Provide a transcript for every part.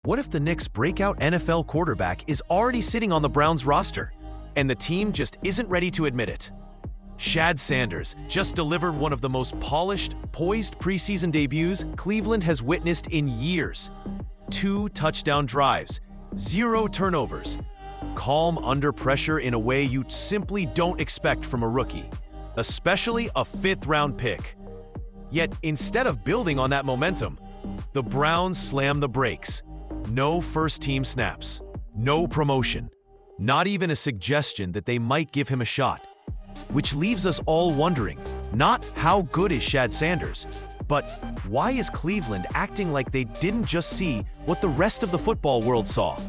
What if the Knicks' breakout NFL quarterback is already sitting on the Browns roster, and the team just isn't ready to admit it? Shad Sanders just delivered one of the most polished, poised preseason debuts Cleveland has witnessed in years. 2 touchdown drives, 0 turnovers. Calm under pressure in a way you simply don't expect from a rookie, especially a 5th-round pick. Yet instead of building on that momentum, the Browns slam the brakes. No first-team snaps, no promotion, not even a suggestion that they might give him a shot. Which leaves us all wondering, not how good is Shad Sanders, but why is Cleveland acting like they didn't just see what the rest of the football world saw?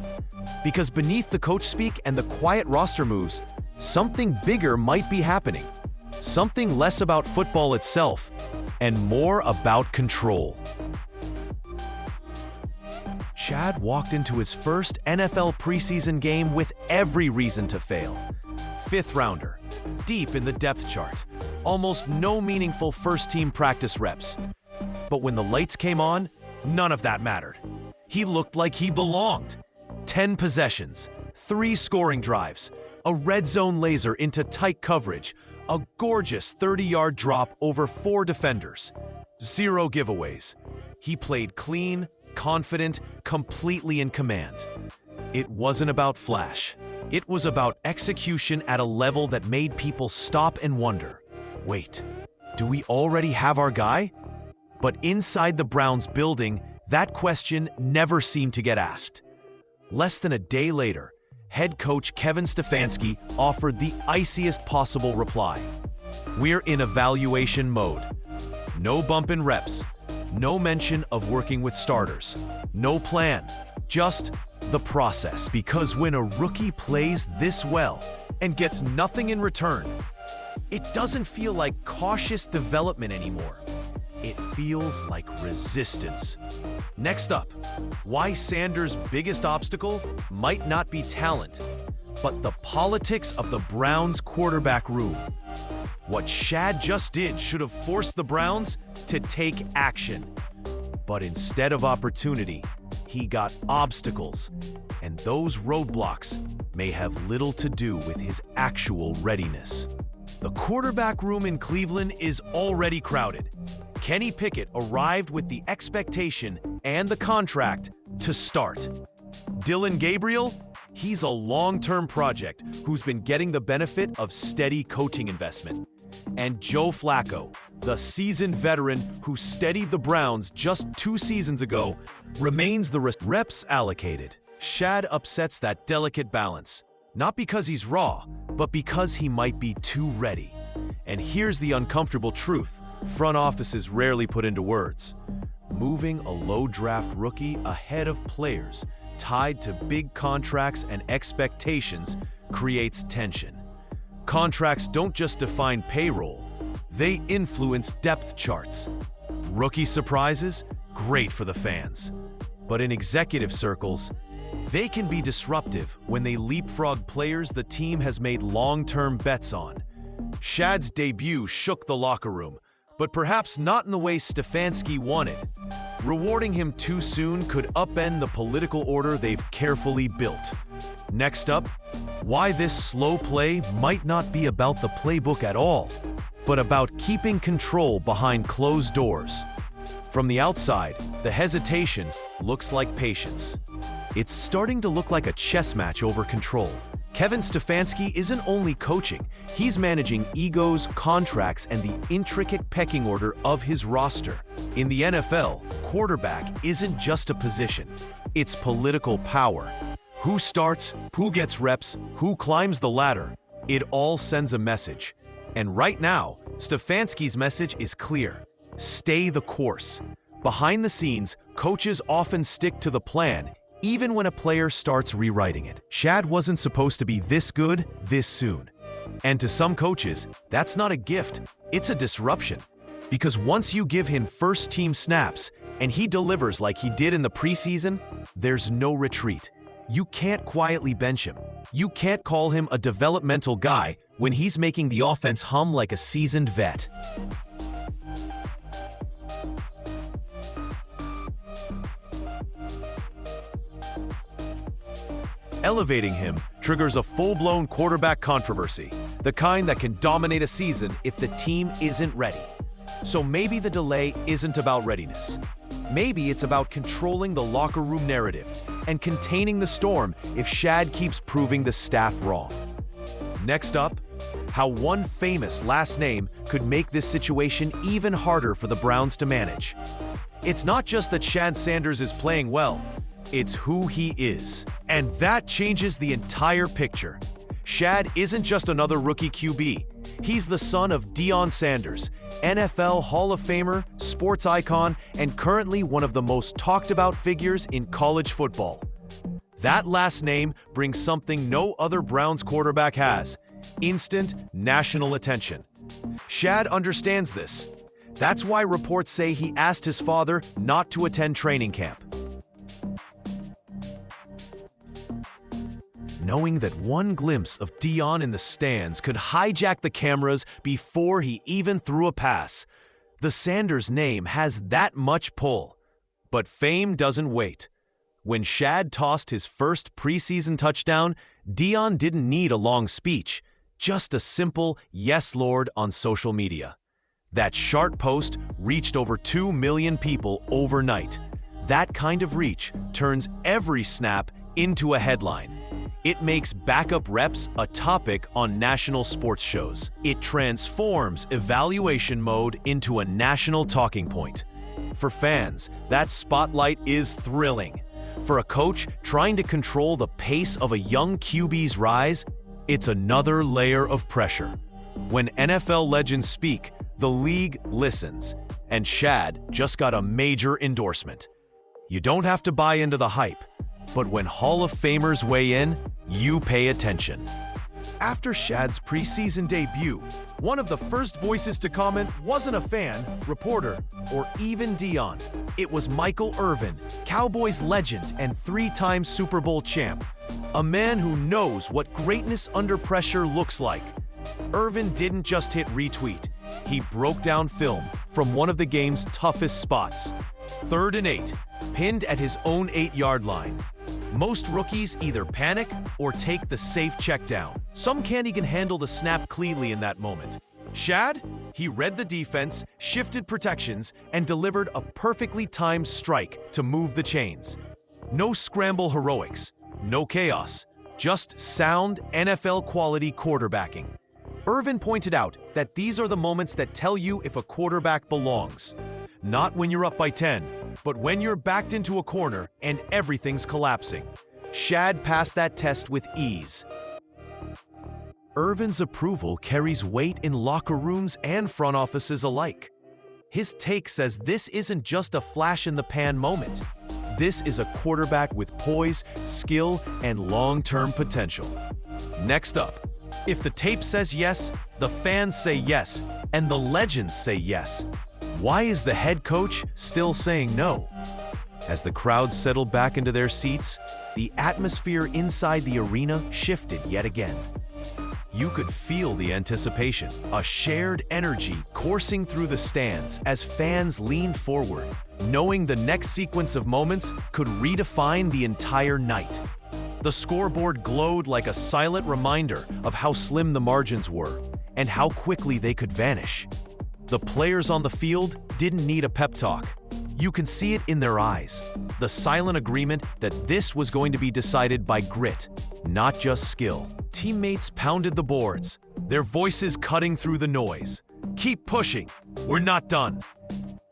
Because beneath the coach speak and the quiet roster moves, something bigger might be happening. Something less about football itself and more about control. Shad walked into his first NFL preseason game with every reason to fail. 5th rounder, deep in the depth chart, almost no meaningful first-team practice reps. But when the lights came on, none of that mattered. He looked like he belonged. 10 possessions, 3 scoring drives, a red zone laser into tight coverage, a gorgeous 30-yard drop over 4 defenders, 0 giveaways. He played clean, confident, completely in command. It wasn't about flash. It was about execution at a level that made people stop and wonder, wait, do we already have our guy? But inside the Browns building, that question never seemed to get asked. Less than a day later, head coach Kevin Stefanski offered the iciest possible reply. We're in evaluation mode. No bump in reps. No mention of working with starters. No plan. Just the process. Because when a rookie plays this well and gets nothing in return, it doesn't feel like cautious development anymore. It feels like resistance. Next up, why Sanders' biggest obstacle might not be talent, but the politics of the Browns' quarterback room. What Shad just did should have forced the Browns to take action. But instead of opportunity, he got obstacles, and those roadblocks may have little to do with his actual readiness. The quarterback room in Cleveland is already crowded. Kenny Pickett arrived with the expectation and the contract to start. Dillon Gabriel, he's a long-term project who's been getting the benefit of steady coaching investment. And Joe Flacco, the seasoned veteran who steadied the Browns just 2 seasons ago, remains the reps allocated. Shad upsets that delicate balance, not because he's raw, but because he might be too ready. And here's the uncomfortable truth front offices rarely put into words. Moving a low-draft rookie ahead of players tied to big contracts and expectations creates tension. Contracts don't just define payroll, they influence depth charts. Rookie surprises? Great for the fans. But in executive circles, they can be disruptive when they leapfrog players the team has made long-term bets on. Shad's debut shook the locker room, but perhaps not in the way Stefanski wanted. Rewarding him too soon could upend the political order they've carefully built. Next up, why this slow play might not be about the playbook at all, but about keeping control behind closed doors. From the outside, the hesitation looks like patience. It's starting to look like a chess match over control. Kevin Stefanski isn't only coaching, he's managing egos, contracts, and the intricate pecking order of his roster. In the NFL, quarterback isn't just a position, it's political power. Who starts, who gets reps, who climbs the ladder, it all sends a message. And right now, Stefanski's message is clear. Stay the course. Behind the scenes, coaches often stick to the plan, even when a player starts rewriting it. Shad wasn't supposed to be this good, this soon. And to some coaches, that's not a gift, it's a disruption. Because once you give him first-team snaps, and he delivers like he did in the preseason, there's no retreat. You can't quietly bench him. You can't call him a developmental guy when he's making the offense hum like a seasoned vet. Elevating him triggers a full-blown quarterback controversy, the kind that can dominate a season if the team isn't ready. So maybe the delay isn't about readiness. Maybe it's about controlling the locker room narrative and containing the storm if Shad keeps proving the staff wrong. Next up, how one famous last name could make this situation even harder for the Browns to manage. It's not just that Shad Sanders is playing well, it's who he is. And that changes the entire picture. Shad isn't just another rookie QB. He's the son of Deion Sanders, NFL Hall of Famer, sports icon, and currently one of the most talked about figures in college football. That last name brings something no other Browns quarterback has: instant national attention. Shad understands this. That's why reports say he asked his father not to attend training camp. Knowing that one glimpse of Deion in the stands could hijack the cameras before he even threw a pass, the Sanders name has that much pull. But fame doesn't wait. When Shad tossed his first preseason touchdown, Deion didn't need a long speech, just a simple "Yes, Lord" on social media. That short post reached over 2 million people overnight. That kind of reach turns every snap into a headline. It makes backup reps a topic on national sports shows. It transforms evaluation mode into a national talking point. For fans, that spotlight is thrilling. For a coach trying to control the pace of a young QB's rise, it's another layer of pressure. When NFL legends speak, the league listens, and Shad just got a major endorsement. You don't have to buy into the hype, but when Hall of Famers weigh in, you pay attention. After Shad's preseason debut, one of the first voices to comment wasn't a fan, reporter, or even Deion. It was Michael Irvin, Cowboys legend and three-time Super Bowl champ, a man who knows what greatness under pressure looks like. Irvin didn't just hit retweet. He broke down film from one of the game's toughest spots. 3rd and 8, pinned at his own 8-yard line. Most rookies either panic or take the safe check down. Some can't even handle the snap cleanly in that moment. Shad? He read the defense, shifted protections, and delivered a perfectly timed strike to move the chains. No scramble heroics, no chaos, just sound NFL-quality quarterbacking. Irvin pointed out that these are the moments that tell you if a quarterback belongs. Not when you're up by 10, but when you're backed into a corner and everything's collapsing. Shad passed that test with ease. Irvin's approval carries weight in locker rooms and front offices alike. His take says this isn't just a flash-in-the-pan moment. This is a quarterback with poise, skill, and long-term potential. Next up, if the tape says yes, the fans say yes, and the legends say yes. Why is the head coach still saying no? As the crowd settled back into their seats, the atmosphere inside the arena shifted yet again. You could feel the anticipation, a shared energy coursing through the stands as fans leaned forward, knowing the next sequence of moments could redefine the entire night. The scoreboard glowed like a silent reminder of how slim the margins were and how quickly they could vanish. The players on the field didn't need a pep talk. You can see it in their eyes, the silent agreement that this was going to be decided by grit, not just skill. Teammates pounded the boards, their voices cutting through the noise. "Keep pushing, we're not done."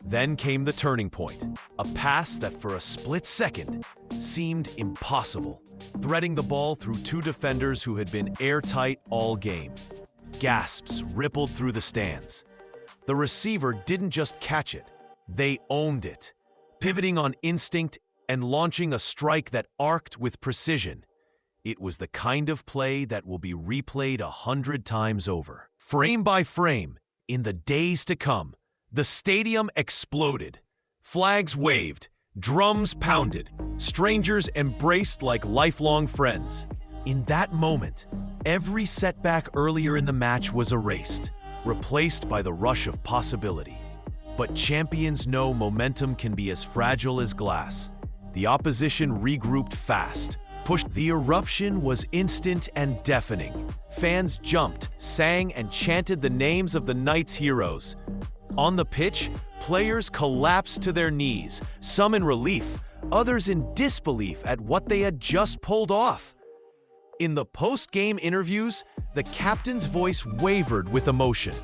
Then came the turning point, a pass that for a split second seemed impossible, threading the ball through two defenders who had been airtight all game. Gasps rippled through the stands. The receiver didn't just catch it, they owned it, pivoting on instinct and launching a strike that arced with precision. It was the kind of play that will be replayed 100 times over. Frame by frame, in the days to come, the stadium exploded. Flags waved, drums pounded, strangers embraced like lifelong friends. In that moment, every setback earlier in the match was erased, replaced by the rush of possibility. But champions know momentum can be as fragile as glass. The opposition regrouped fast, pushed. The eruption was instant and deafening. Fans jumped, sang, and chanted the names of the night's heroes. On the pitch, players collapsed to their knees, some in relief, others in disbelief at what they had just pulled off. In the post-game interviews, the captain's voice wavered with emotion.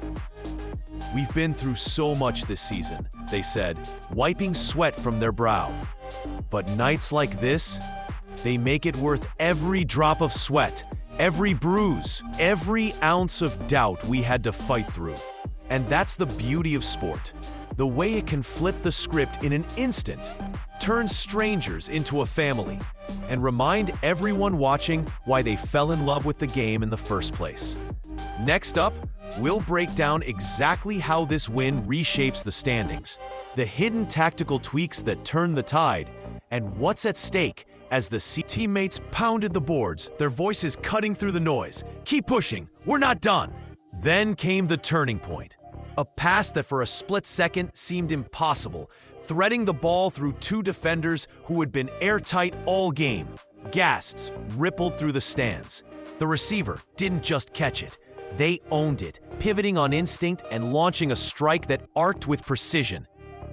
"We've been through so much this season," they said, wiping sweat from their brow. "But nights like this, they make it worth every drop of sweat, every bruise, every ounce of doubt we had to fight through." And that's the beauty of sport. The way it can flip the script in an instant, turn strangers into a family, and remind everyone watching why they fell in love with the game in the first place. Next up, we'll break down exactly how this win reshapes the standings, the hidden tactical tweaks that turn the tide, and what's at stake as the teammates pounded the boards, their voices cutting through the noise. "Keep pushing, we're not done." Then came the turning point. A pass that for a split second seemed impossible, threading the ball through two defenders who had been airtight all game. Gasps rippled through the stands. The receiver didn't just catch it. They owned it, pivoting on instinct and launching a strike that arced with precision.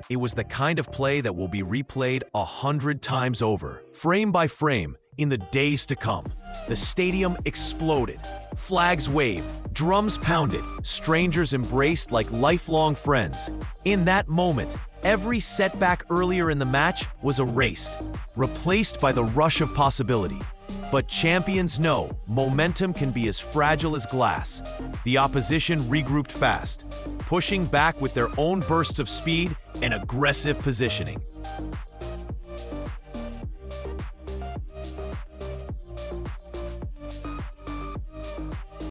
It was the kind of play that will be replayed 100 times over, frame by frame, in the days to come. The stadium exploded. Flags waved, drums pounded, strangers embraced like lifelong friends. In that moment, every setback earlier in the match was erased, replaced by the rush of possibility. But champions know momentum can be as fragile as glass. The opposition regrouped fast, pushing back with their own bursts of speed and aggressive positioning.